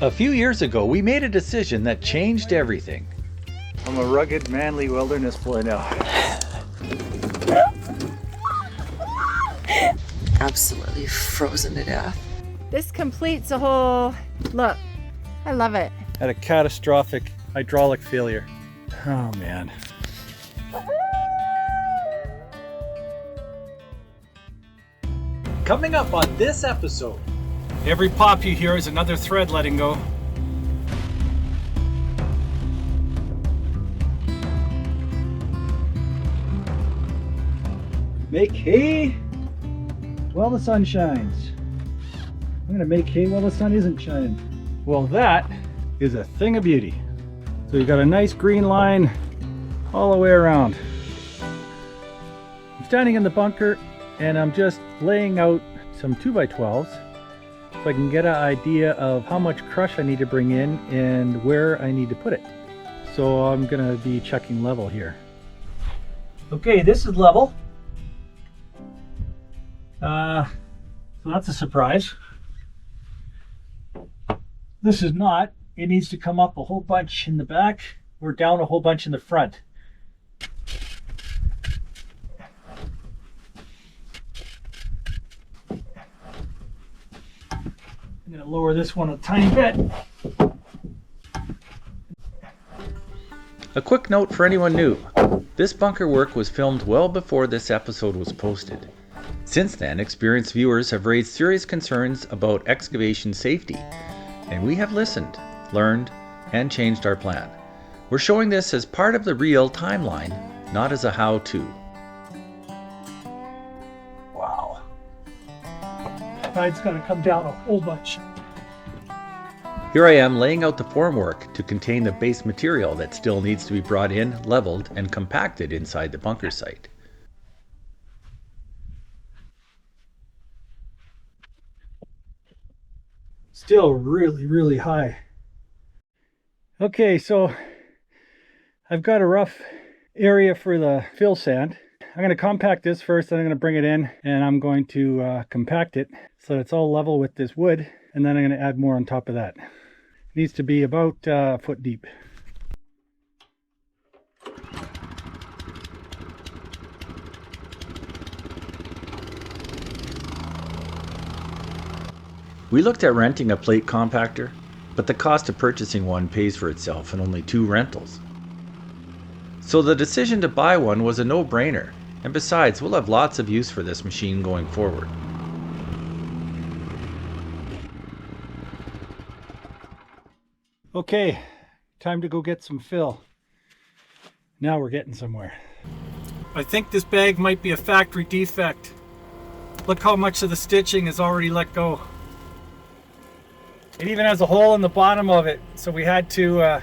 A few years ago, we made a decision that changed everything. I'm a rugged, manly wilderness boy now. Absolutely frozen to death. This completes a whole look. I love it. Had a catastrophic hydraulic failure. Oh man. Coming up on this episode, Every pop you hear is another thread letting go. Make hay while the sun shines. I'm gonna make hay while the sun isn't shining. Well, that is a thing of beauty. So you got a nice green line all the way around. I'm standing in the bunker and I'm just laying out some 2x12s so I can get an idea of how much crush I need to bring in and where I need to put it. So I'm gonna be checking level here. Okay, this is level. So that's a surprise. This is not. It needs to come up a whole bunch in the back or down a whole bunch in the front. I'm going to lower this one a tiny bit. a quick note for anyone new. This bunker work was filmed well before this episode was posted. Since then, experienced viewers have raised serious concerns about excavation safety, and we have listened, learned, and changed our plan. We're showing this as part of the real timeline, not as a how-to. Wow. Side's going to come down a whole bunch. Here I am laying out the formwork to contain the base material that still needs to be brought in, leveled, and compacted inside the bunker site. Still really high. Okay, so I've got a rough area for the fill sand. I'm going to compact this first, then I'm going to bring it in and I'm going to compact it so that it's all level with this wood, and then I'm going to add more on top of that. It needs to be about a foot deep. We looked at renting a plate compactor, but the cost of purchasing one pays for itself in only 2 rentals. So the decision to buy one was a no-brainer, and besides, we'll have lots of use for this machine going forward. Okay, time to go get some fill. Now we're getting somewhere. I think this bag might be a factory defect. Look how much of the stitching is already let go. It even has a hole in the bottom of it, so we had to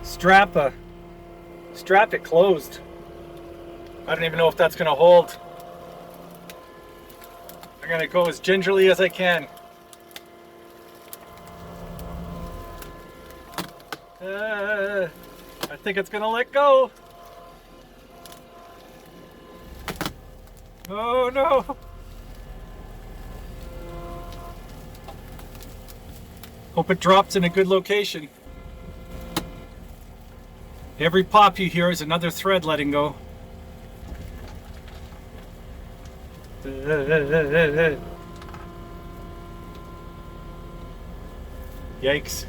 strap it closed. I don't even know if that's gonna hold. I'm gonna go as gingerly as I can. I think it's gonna let go. Oh no! Hope it drops in a good location. Every pop you hear is another thread letting go. Yikes.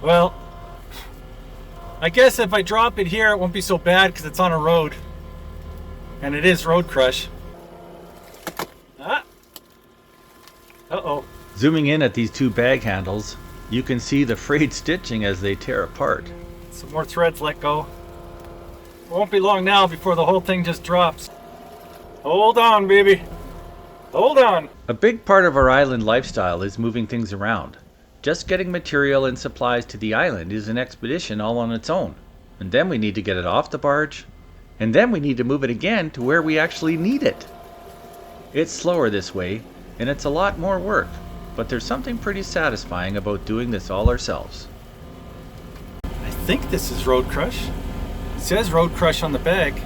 Well, I guess if I drop it here, it won't be so bad because it's on a road. And it is road crush. Ah. Uh-oh. Zooming in at these 2 bag handles, you can see the frayed stitching as they tear apart. Some more threads let go. It won't be long now before the whole thing just drops. Hold on, baby. Hold on. A big part of our island lifestyle is moving things around. Just getting material and supplies to the island is an expedition all on its own. And then we need to get it off the barge. And then we need to move it again to where we actually need it. It's slower this way, and it's a lot more work. But there's something pretty satisfying about doing this all ourselves. I think this is road crush. It says road crush on the bag.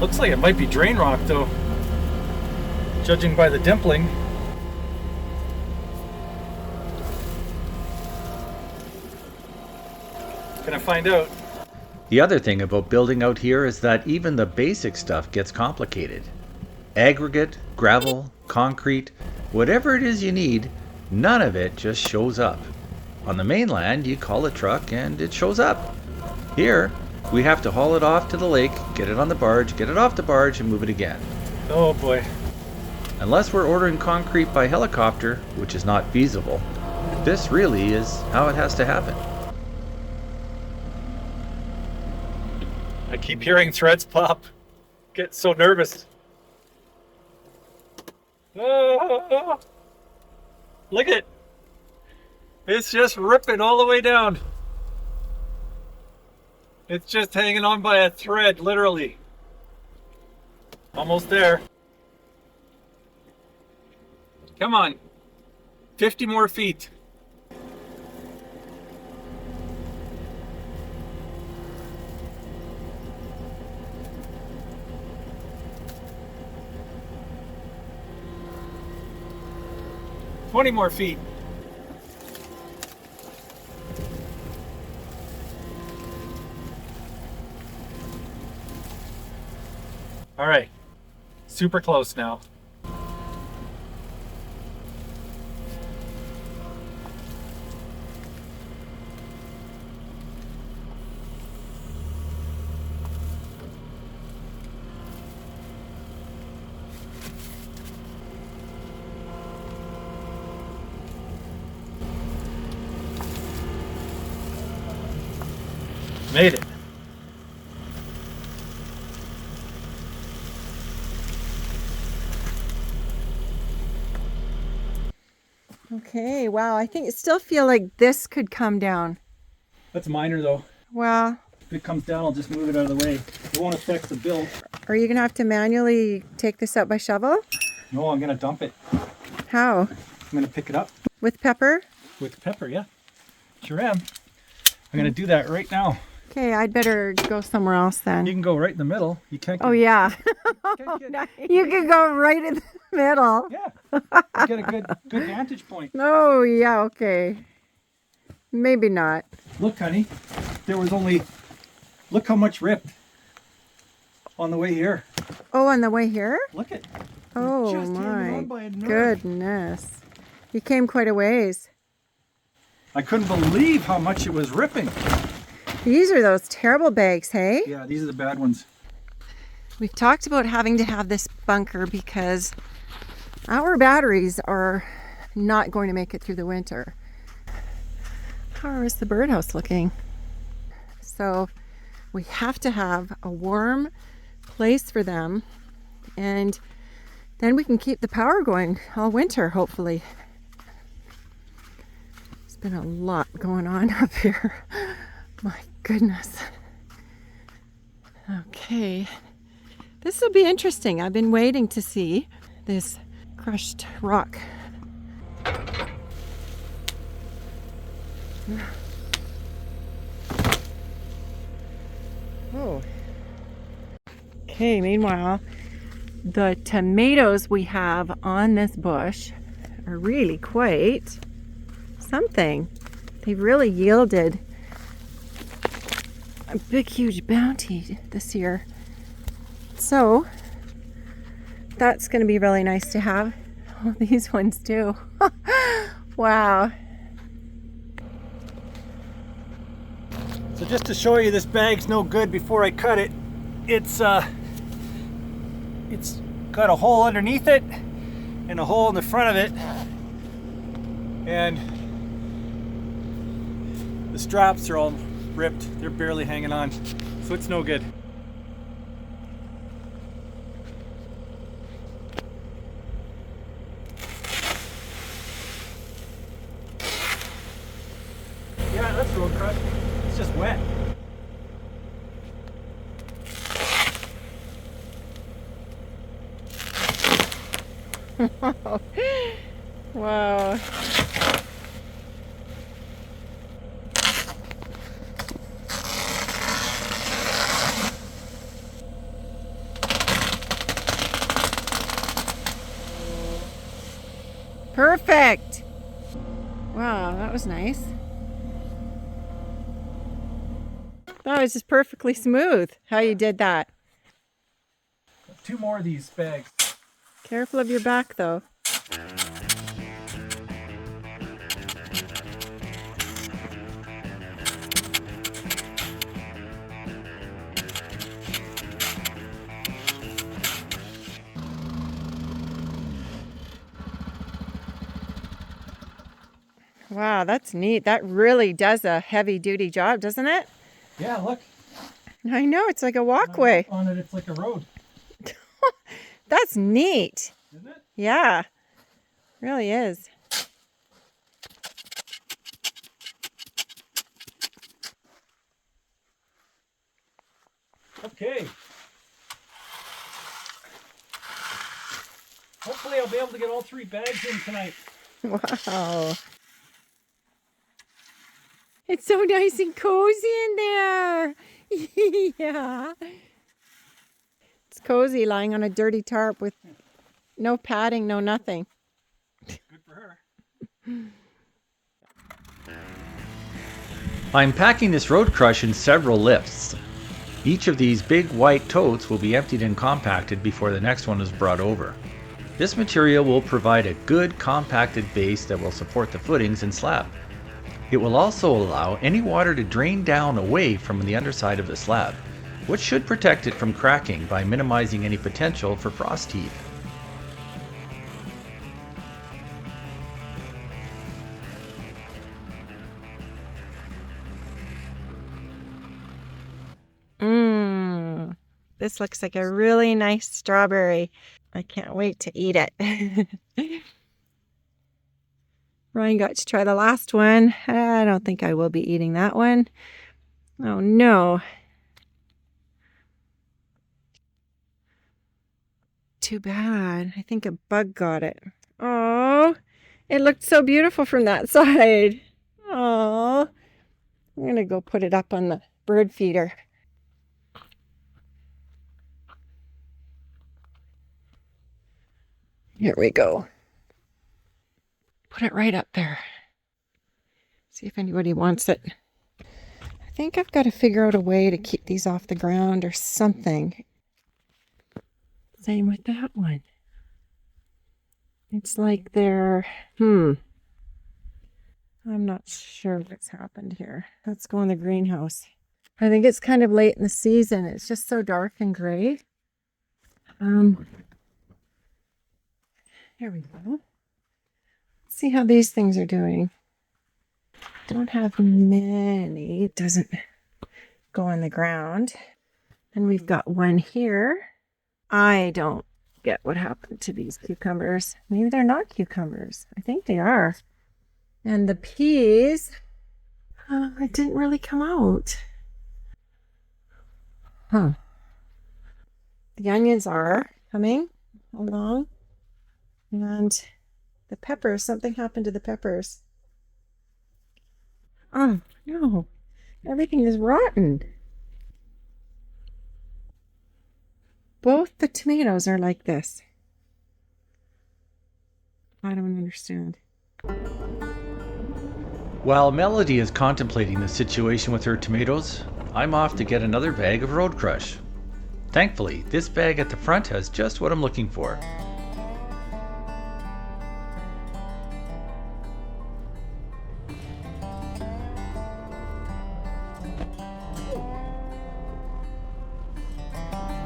Looks like it might be drain rock though, judging by the dimpling. Gonna find out. The other thing about building out here is that even the basic stuff gets complicated. Aggregate, gravel, concrete, whatever it is you need, none of it just shows up. On the mainland, you call a truck and it shows up. Here, we have to haul it off to the lake, get it on the barge, get it off the barge, and move it again. Oh boy. Unless we're ordering concrete by helicopter, which is not feasible, this really is how it has to happen. I keep hearing threads pop. Get so nervous. Ah, look at it. It's just ripping all the way down. It's just hanging on by a thread, literally. Almost there. Come on. 50 more feet. Twenty more feet. All right, super close now. Made it. Okay, wow. I think it still feel like this could come down. That's minor though. Well, If it comes down, I'll just move it out of the way. It won't affect the build. are you gonna have to manually take this out by shovel? No, I'm gonna dump it. How? I'm gonna pick it up With pepper? with pepper, yeah. Sure am. I'm gonna do that right now. Okay, I'd better go somewhere else You then. can go right in the middle. You can't get, Oh yeah. can't get- You can go right in the middle. yeah. You get a good vantage point. Oh yeah, okay. Maybe not. Look, honey, there was only, look how much ripped on the way here. Oh, on the way here? Look at, Oh just hanging my on by a nerve. goodness. You came quite a ways. I couldn't believe how much it was ripping. These are those terrible bags, hey? Yeah, these are the bad ones. We've talked about having to have this bunker because our batteries are not going to make it through the winter. How is the birdhouse looking? So we have to have a warm place for them, and then we can keep the power going all winter, hopefully. There's been a lot going on up here. My goodness. Okay. This will be interesting. I've been waiting to see this crushed rock. Oh. Okay, meanwhile, the tomatoes we have on this bush are really quite something. They've really yielded a big, huge bounty this year. So that's going to be really nice to have. Oh, these ones too. Wow. So just to show you this bag's no good before I cut it, it's got a hole underneath it and a hole in the front of it, and the straps are all ripped. They're barely hanging on, so it's no good. Yeah, that's road crush. It's just wet. Wow. Perfect. Wow, that was nice. That was just perfectly smooth how you did that. 2 more of these bags. Careful of your back though. Wow, that's neat. That really does a heavy duty job, doesn't it? Yeah, look. I know, it's like a walkway. On it, it's like a road. That's neat. Isn't it? Yeah, really is. Okay. Hopefully I'll be able to get all 3 bags in tonight. Wow. It's so nice and cozy in there. Yeah. It's cozy lying on a dirty tarp with no padding, no nothing. Good for her. I'm packing this road crush in several lifts. Each of these big white totes will be emptied and compacted before the next one is brought over. This material will provide a good compacted base that will support the footings and slab. It will also allow any water to drain down away from the underside of the slab, which should protect it from cracking by minimizing any potential for frost heave. This looks like a really nice strawberry. I can't wait to eat it. Ryan got to try the last one. I don't think I will be eating that one. Oh no. Too bad. I think a bug got it. Oh, it looked so beautiful from that side. Oh, I'm going to go put it up on the bird feeder. Here we go. Put it right up there. See if anybody wants it. I think I've got to figure out a way to keep these off the ground or something. Same with that one. It's like they're, I'm not sure what's happened here. Let's go in the greenhouse. I think it's kind of late in the season. It's just so dark and gray. Here we go. Let's see how these things are doing. Don't have many. It doesn't go on the ground. And we've got one here. I don't get what happened to these cucumbers. Maybe they're not cucumbers. I think they are. And the peas, it didn't really come out. Huh. The onions are coming along. And the peppers, something happened to the peppers. Oh, no. Everything is rotten. Both the tomatoes are like this. I don't understand. While Melody is contemplating the situation with her tomatoes, I'm off to get another bag of road crush. Thankfully, this bag at the front has just what I'm looking for.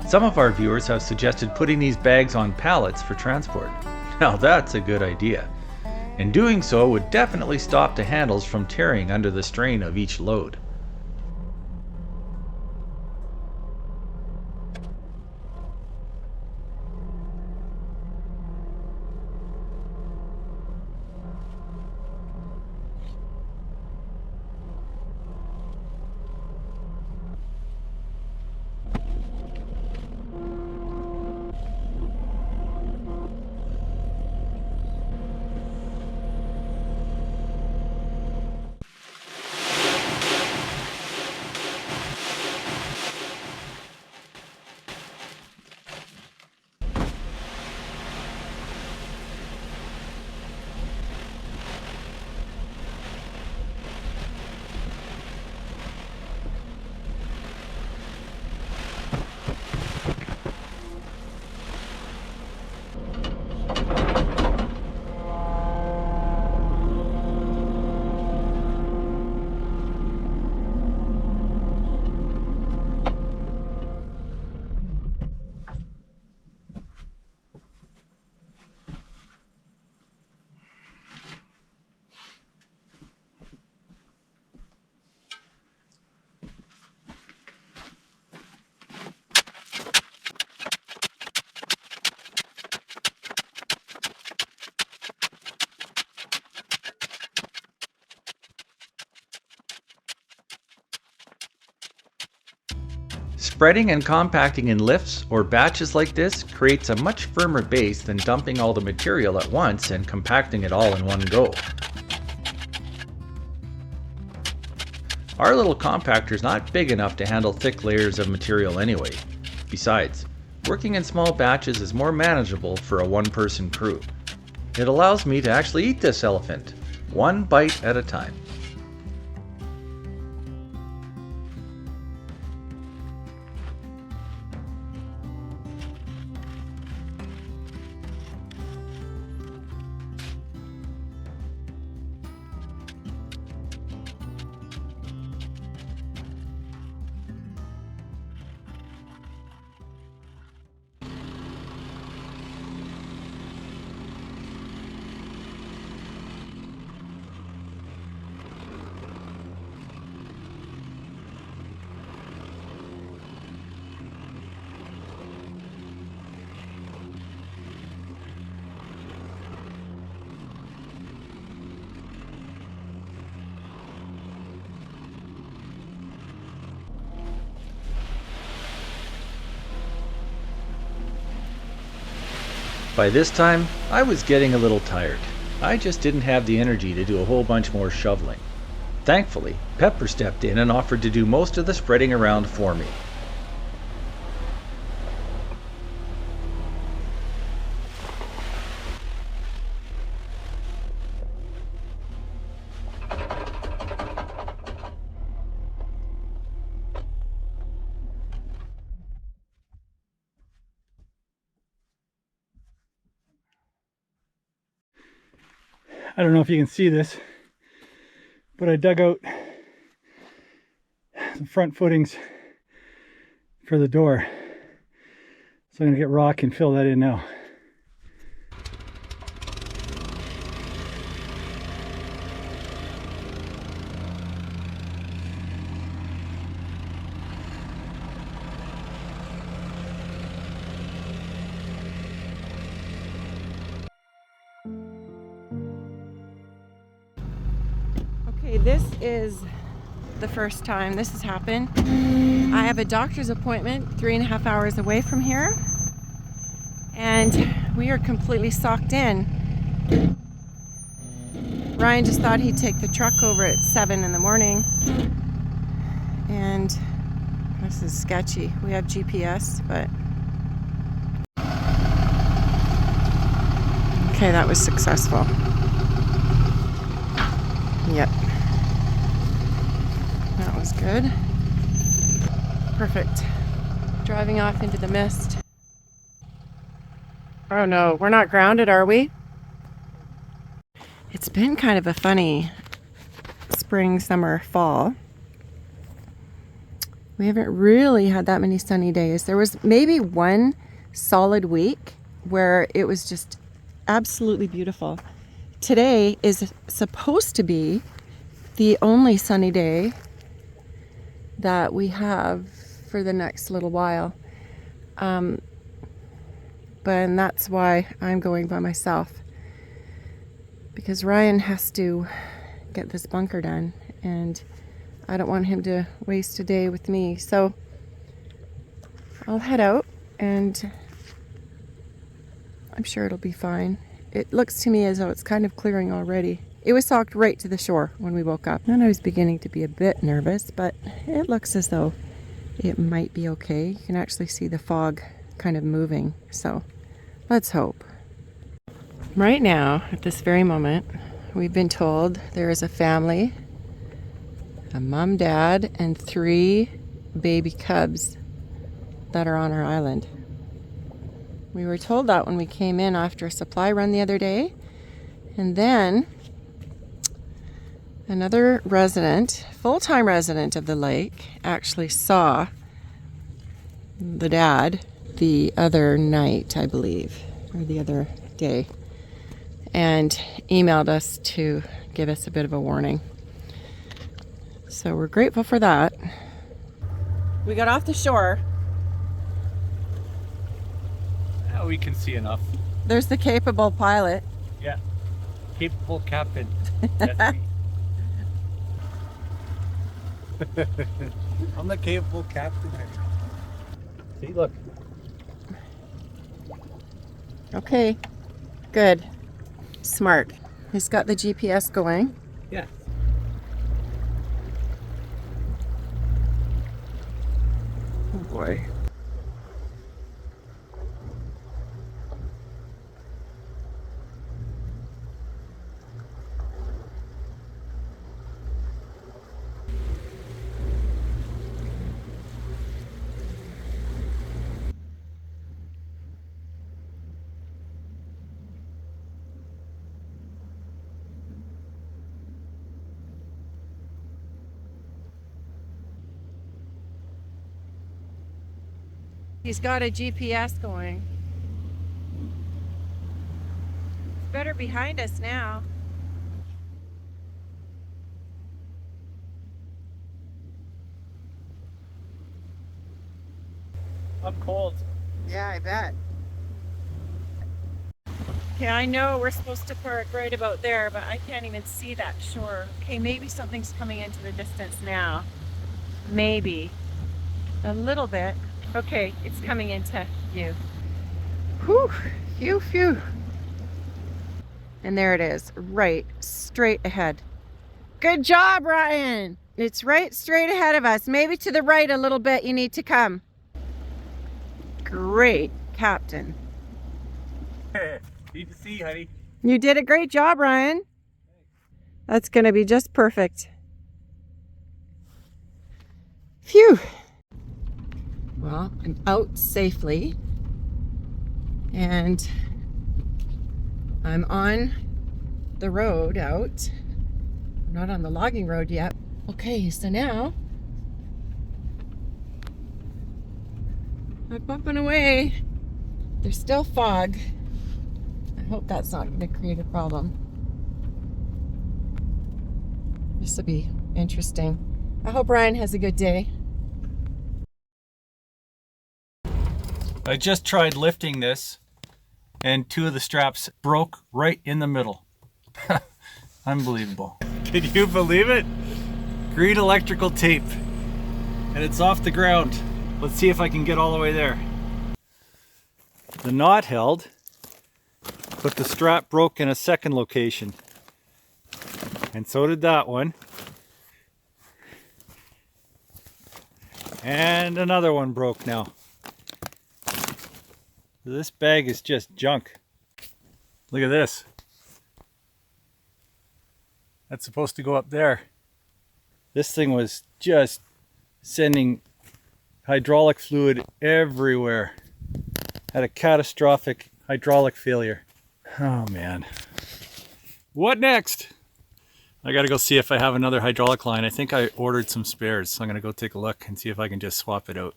Some of our viewers have suggested putting these bags on pallets for transport. Now that's a good idea. And doing so would definitely stop the handles from tearing under the strain of each load. Spreading and compacting in lifts or batches like this creates a much firmer base than dumping all the material at once and compacting it all in one go. Our little compactor is not big enough to handle thick layers of material anyway. Besides, working in small batches is more manageable for a one-person crew. It allows me to actually eat this elephant, one bite at a time. By this time, I was getting a little tired. I just didn't have the energy to do a whole bunch more shoveling. Thankfully, Pepper stepped in and offered to do most of the spreading around for me. I don't know if you can see this, but I dug out some front footings for the door. So I'm going to get rock and fill that in now. Okay, this is the first time this has happened. I have a doctor's appointment 3.5 hours away from here, and we are completely socked in. Ryan just thought he'd take the truck over at 7 in the morning, and this is sketchy. We have GPS, but okay, that was successful. Yep. That was good. Perfect. Driving off into the mist. Oh no, we're not grounded, are we? It's been kind of a funny spring, summer, fall. We haven't really had that many sunny days. There was maybe one solid week where it was just absolutely beautiful. Today is supposed to be the only sunny day that we have for the next little while. And that's why I'm going by myself, because Ryan has to get this bunker done and I don't want him to waste a day with me. So I'll head out and I'm sure it'll be fine. It looks to me as though it's kind of clearing already. It was socked right to the shore when we woke up. And I was beginning to be a bit nervous, but it looks as though it might be okay. You can actually see the fog kind of moving. So let's hope. Right now, at this very moment, we've been told there is a family, a mom, dad, and 3 baby cubs that are on our island. We were told that when we came in after a supply run the other day. And then another resident, full-time resident of the lake, actually saw the dad the other night, I believe, or the other day, and emailed us to give us a bit of a warning. So we're grateful for that. We got off the shore. We can see enough. There's the capable pilot. Yeah. Capable captain. That's me. I'm the capable captain. See, look. Okay, good. Smart. He's got the GPS going. Yeah. Oh boy. He's got a GPS going. It's better behind us now. I'm cold. Yeah, I bet. Okay, I know we're supposed to park right about there, but I can't even see that shore. Okay, maybe something's coming into the distance now. Maybe. A little bit. Okay, it's coming into view. Whew, phew, phew. And there it is, right straight ahead. Good job, Ryan. It's right straight ahead of us. Maybe to the right a little bit you need to come. Great, Captain. Need to see, honey. You did a great job, Ryan. That's going to be just perfect. Phew. Well, I'm out safely. And I'm on the road out. I'm not on the logging road yet. Okay, so now I'm bumping away. There's still fog. I hope that's not going to create a problem. This will be interesting. I hope Ryan has a good day. I just tried lifting this and two of the straps broke right in the middle. Unbelievable. Can you believe it? Green electrical tape. And it's off the ground. Let's see if I can get all the way there. The knot held, but the strap broke in a second location. And so did that one. And another one broke now. This bag is just junk. Look at this. That's supposed to go up there. This thing was just sending hydraulic fluid everywhere. Had a catastrophic hydraulic failure. Oh man. What next? I gotta go see if I have another hydraulic line. I think I ordered some spares, so I'm gonna go take a look and see if I can just swap it out.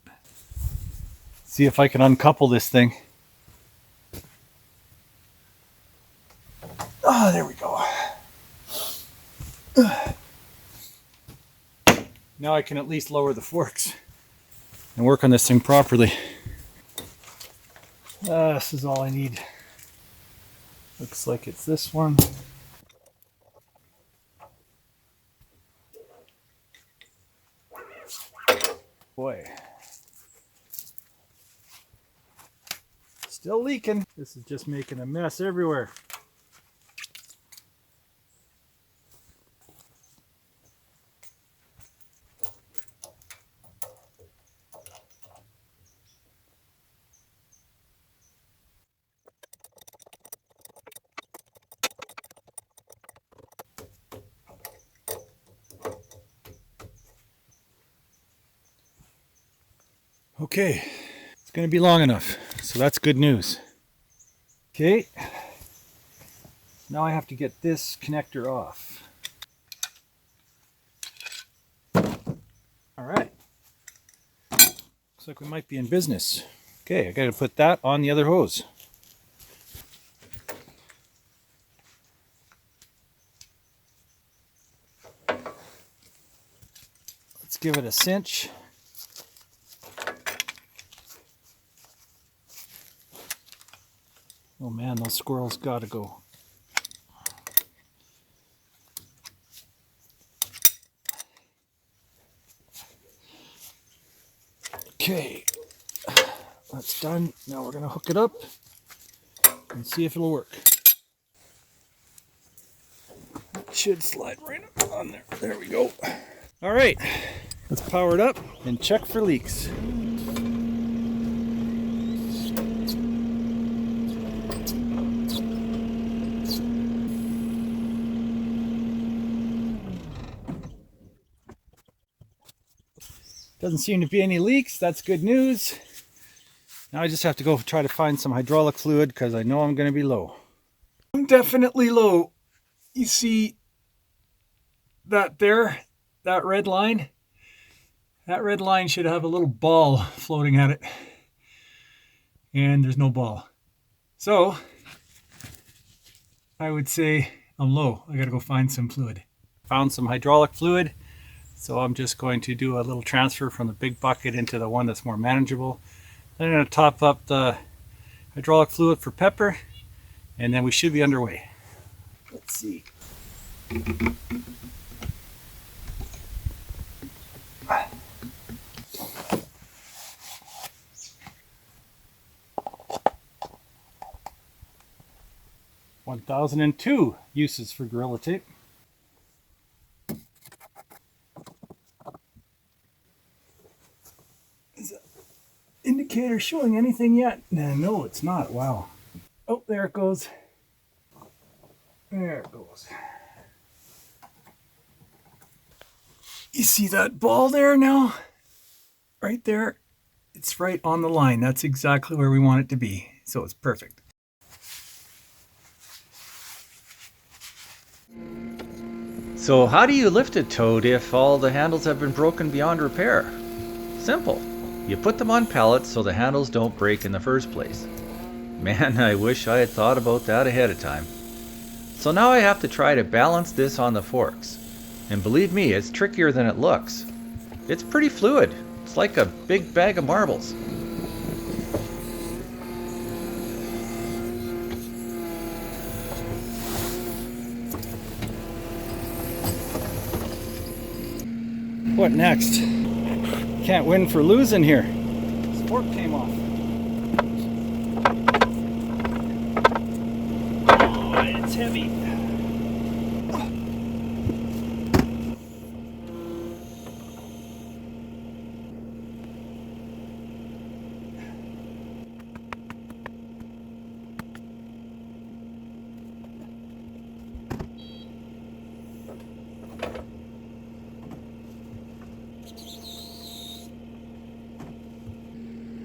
See if I can uncouple this thing. Oh, there we go. Now I can at least lower the forks and work on this thing properly. This is all I need. Looks like it's this one. Boy. Still leaking. This is just making a mess everywhere. Okay, it's going to be long enough, so that's good news. Okay, now I have to get this connector off. All right, looks like we might be in business. Okay, I got to put that on the other hose. Let's give it a cinch. Oh man, those squirrels gotta go. Okay. that's done. Now we're going to hook it up and see if it'll work. It should slide right on there. There we go. All right, let's power it up and check for leaks. Doesn't seem to be any leaks. That's good news. Now I just have to go try to find some hydraulic fluid because I know I'm going to be low. I'm definitely low. You see that there, that red line? That red line should have a little ball floating at it. And there's no ball. So I would say I'm low. I got to go find some fluid. Found some hydraulic fluid. So I'm just going to do a little transfer from the big bucket into the one that's more manageable. Then I'm going to top up the hydraulic fluid for pepper, and then we should be underway. Let's see. (1002) uses for Gorilla Tape. Indicator showing anything yet? No, it's not. Wow. Oh, there it goes. There it goes. You see that ball there now? Right there. It's right on the line. That's exactly where we want it to be. So it's perfect. So how do you lift a toad if all the handles have been broken beyond repair? Simple. You put them on pallets so the handles don't break in the first place. Man, I wish I had thought about that ahead of time. So now I have to try to balance this on the forks. And believe me, it's trickier than it looks. It's pretty fluid. It's like a big bag of marbles. What next? Can't win for losing here. This fork came off. Oh, it's heavy.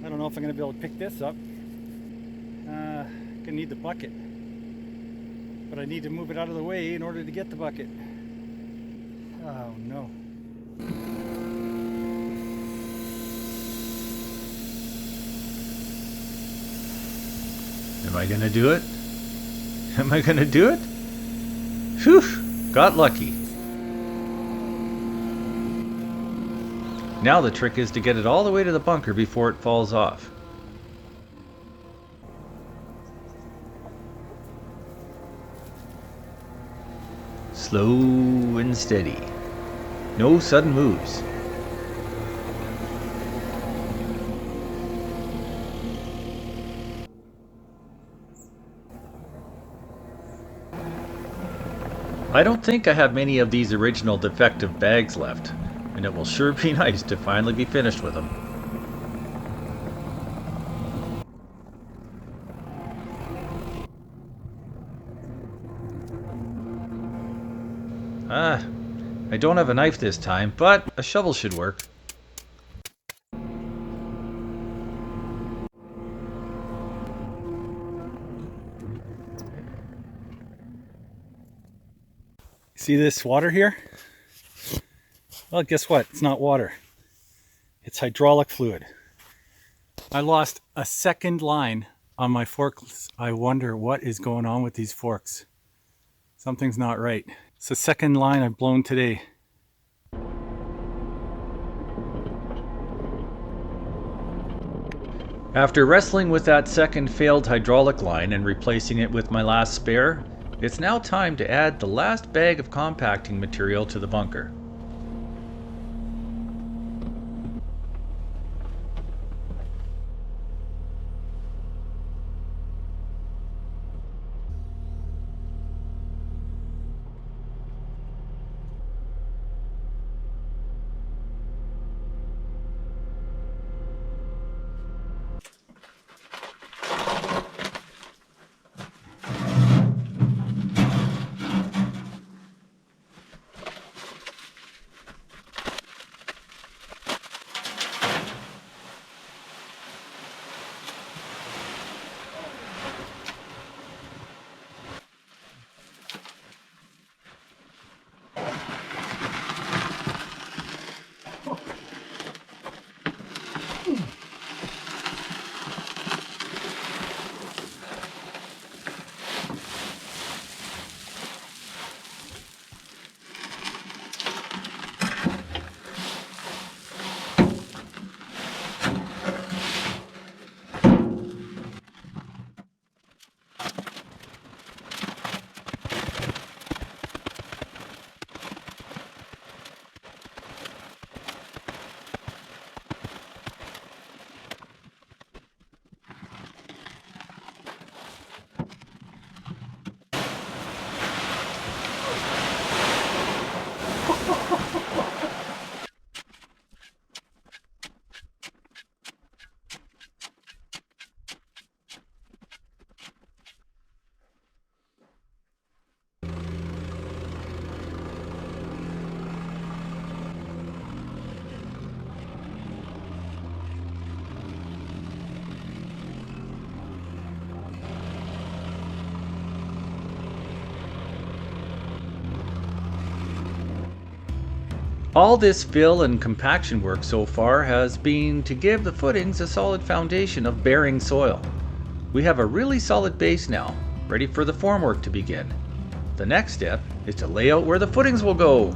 I don't know if I'm going to be able to pick this up. Gonna need the bucket, but I need to move it out of the way in order to get the bucket. Oh no. Am I gonna do it? Am I gonna do it? Whew, got lucky. Now the trick is to get it all the way to the bunker before it falls off. Slow and steady. No sudden moves. I don't think I have many of these original defective bags left, and it will sure be nice to finally be finished with them. I don't have a knife this time, but a shovel should work. See this water here? Well, guess what? It's not water. It's hydraulic fluid. I lost a second line on my forks. I wonder what is going on with these forks. Something's not right. It's the second line I've blown today. After wrestling with that second failed hydraulic line and replacing it with my last spare, it's now time to add the last bag of compacting material to the bunker. All this fill and compaction work so far has been to give the footings a solid foundation of bearing soil. We have a really solid base now, ready for the formwork to begin. The next step is to lay out where the footings will go.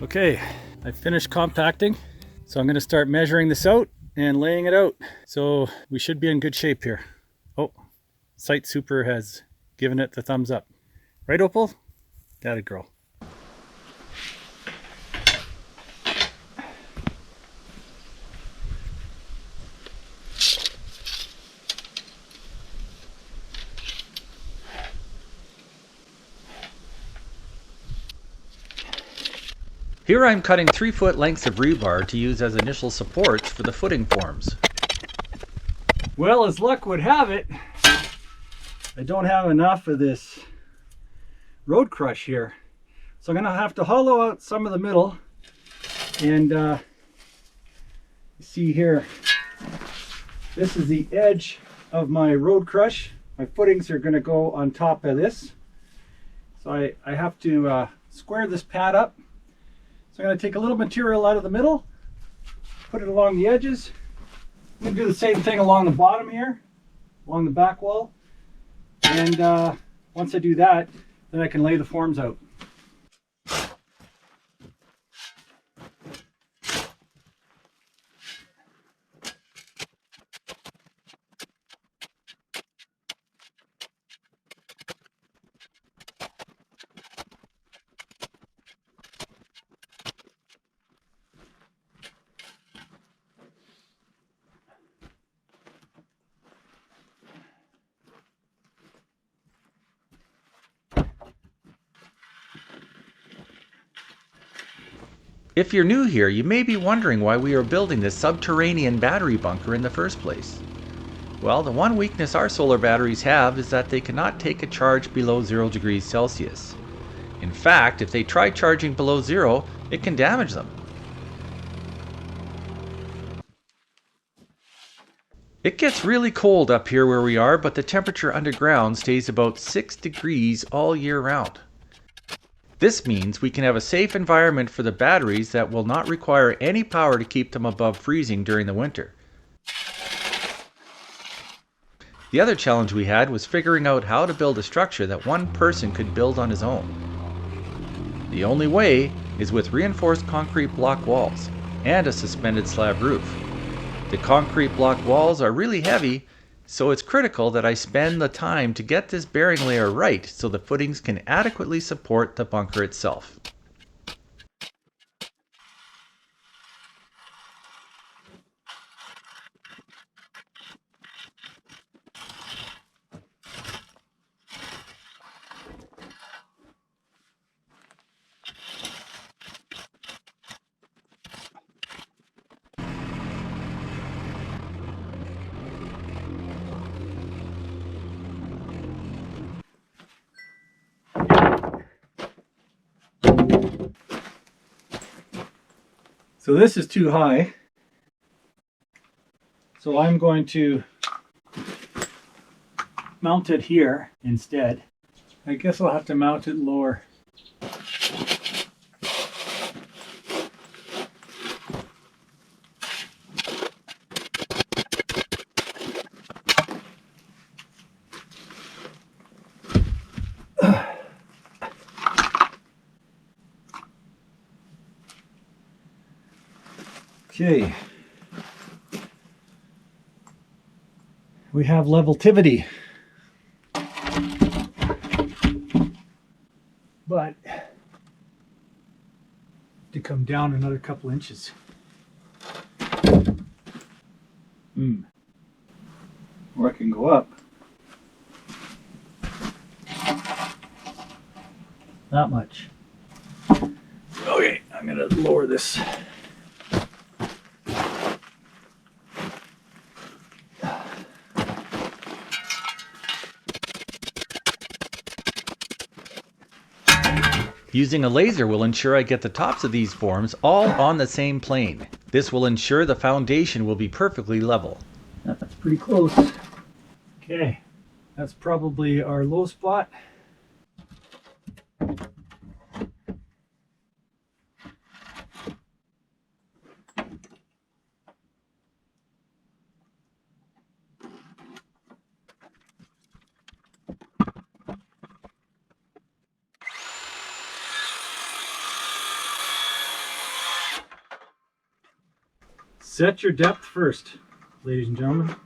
Okay, I finished compacting, so I'm going to start measuring this out and laying it out. So we should be in good shape here. Oh, Site Super has given it the thumbs up. Right, Opal? Got it, girl. Here I'm cutting 3-foot lengths of rebar to use as initial supports for the footing forms. Well, as luck would have it, I don't have enough of this road crush here. So I'm going to have to hollow out some of the middle. And see here, this is the edge of my road crush. My footings are going to go on top of this. So I have to square this pad up. So I'm going to take a little material out of the middle, put it along the edges. I'm going to do the same thing along the bottom here, along the back wall. And once I do that, then I can lay the forms out. If you're new here, you may be wondering why we are building this subterranean battery bunker in the first place. Well, the one weakness our solar batteries have is that they cannot take a charge below 0 degrees Celsius. In fact, if they try charging below 0, it can damage them. It gets really cold up here where we are, but the temperature underground stays about 6 degrees all year round. This means we can have a safe environment for the batteries that will not require any power to keep them above freezing during the winter. The other challenge we had was figuring out how to build a structure that one person could build on his own. The only way is with reinforced concrete block walls and a suspended slab roof. The concrete block walls are really heavy, so it's critical that I spend the time to get this bearing layer right so the footings can adequately support the bunker itself. So this is too high. So I'm going to mount it here instead. I guess I'll have to mount it lower. Okay, we have leveltivity, but to come down another couple inches. Or I can go up. Not much. Okay, I'm gonna lower this. Using a laser will ensure I get the tops of these forms all on the same plane. This will ensure the foundation will be perfectly level. That's pretty close. Okay, that's probably our low spot. Set your depth first, ladies and gentlemen.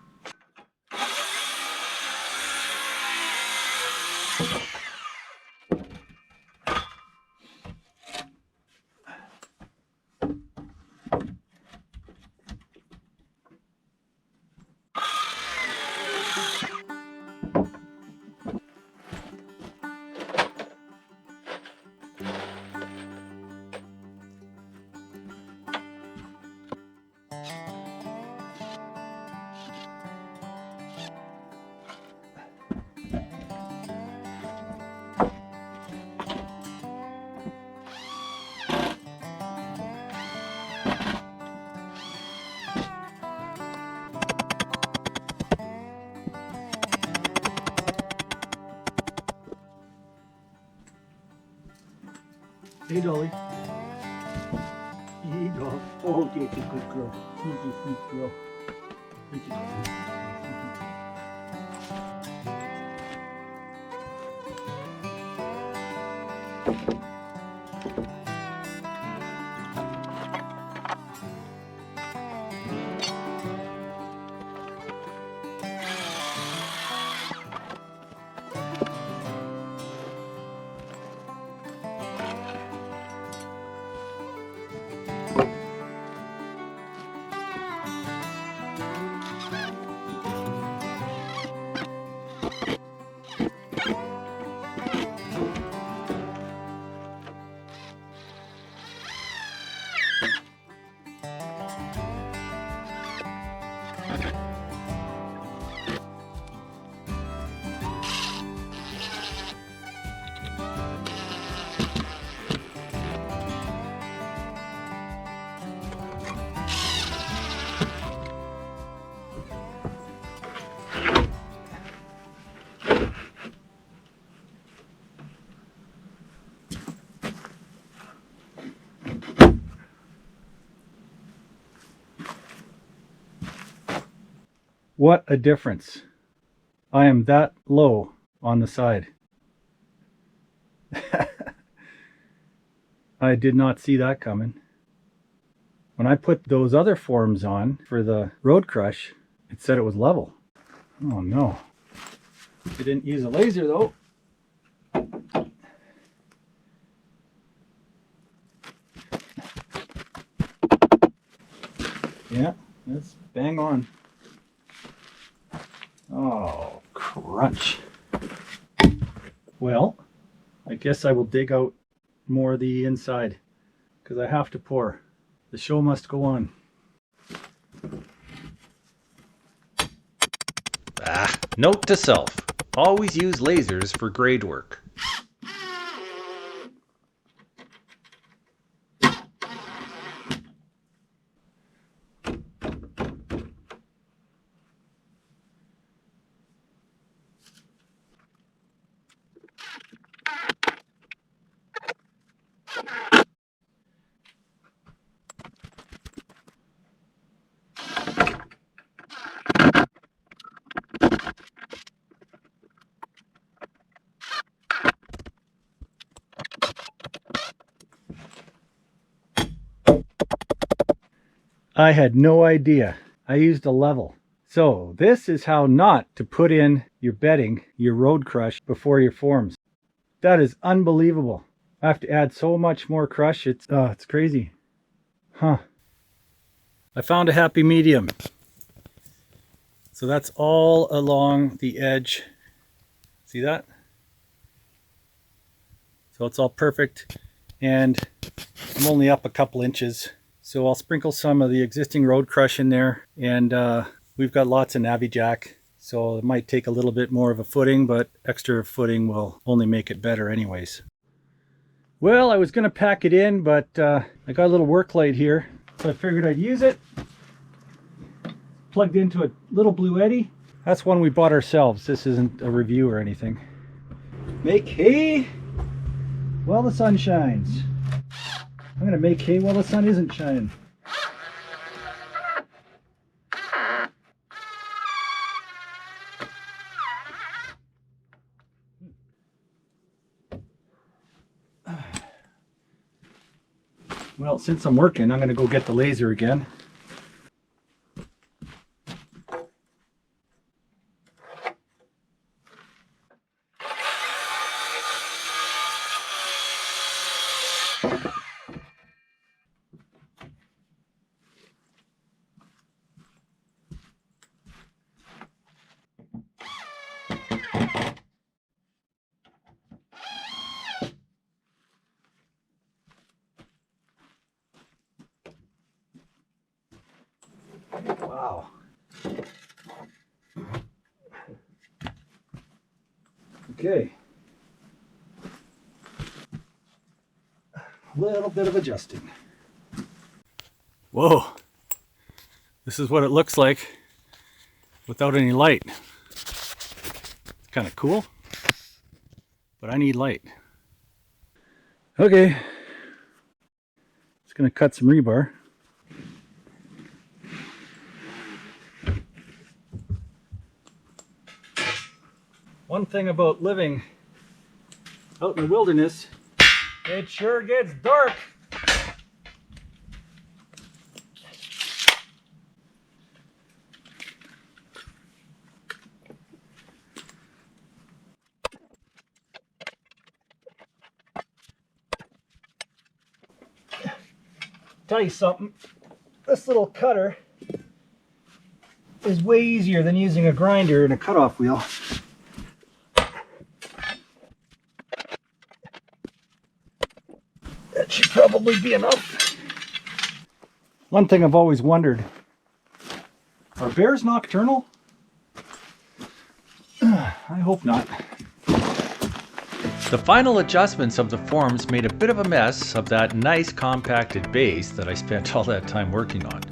Hey, Dolly. Hey, dog. Oh, you're a good girl. You're a sweet girl. You're a good girl. What a difference. I am that low on the side. I did not see that coming. When I put those other forms on for the road crush, it said it was level. Oh no. I didn't use a laser though. Yeah, that's bang on. Oh, crunch. Well, I guess I will dig out more of the inside because I have to pour. The show must go on. Note to self, always use lasers for grade work. I had no idea. I used a level. So this is how not to put in your bedding, your road crush before your forms. That is unbelievable. I have to add so much more crush. It's crazy. Huh. I found a happy medium. So that's all along the edge. See that? So it's all perfect. And I'm only up a couple inches. So I'll sprinkle some of the existing road crush in there, and we've got lots of Navijack, so it might take a little bit more of a footing, but extra footing will only make it better anyways. Well, I was going to pack it in, but I got a little work light here, so I figured I'd use it. Plugged into a little Blue Eddy. That's one we bought ourselves. This isn't a review or anything. Make hay while the sun shines. I'm gonna make hay while the sun isn't shining. Well, since I'm working, I'm gonna go get the laser again. Wow. Okay. A little bit of adjusting. Whoa. This is what it looks like without any light. It's kind of cool, but I need light. Okay. Just gonna cut some rebar. One thing about living out in the wilderness, it sure gets dark. Tell you something, this little cutter is way easier than using a grinder and a cutoff wheel. That should probably be enough. One thing I've always wondered, are bears nocturnal? I hope not. The final adjustments of the forms made a bit of a mess of that nice compacted base that I spent all that time working on.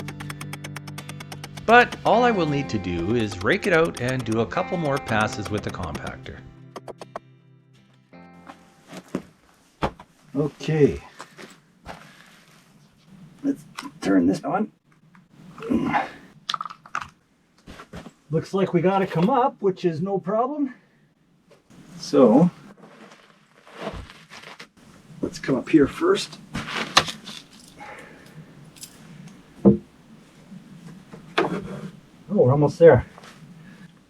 But all I will need to do is rake it out and do a couple more passes with the compactor. Okay. Let's turn this on. Looks like we got to come up, which is no problem. So, let's come up here first. Oh, we're almost there.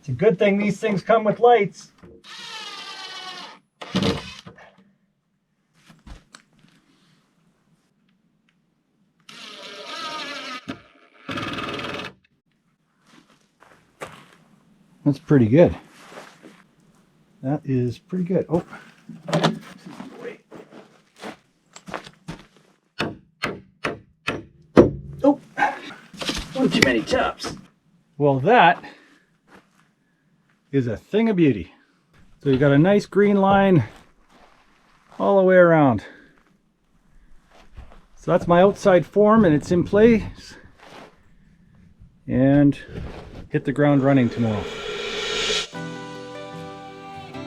It's a good thing these things come with lights. That's pretty good. That is pretty good. Oh. Wait. Oh. One too many taps. Well, that is a thing of beauty. So you got a nice green line all the way around. So that's my outside form and it's in place. And hit the ground running tomorrow.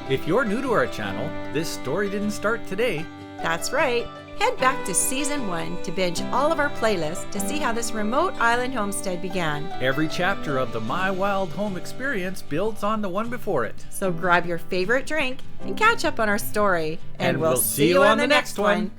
If you're new to our channel, this story didn't start today. That's right. Head back to season 1 to binge all of our playlists to see how this remote island homestead began. Every chapter of the My Wild Home experience builds on the one before it. So grab your favorite drink and catch up on our story. And we'll see you on the next one.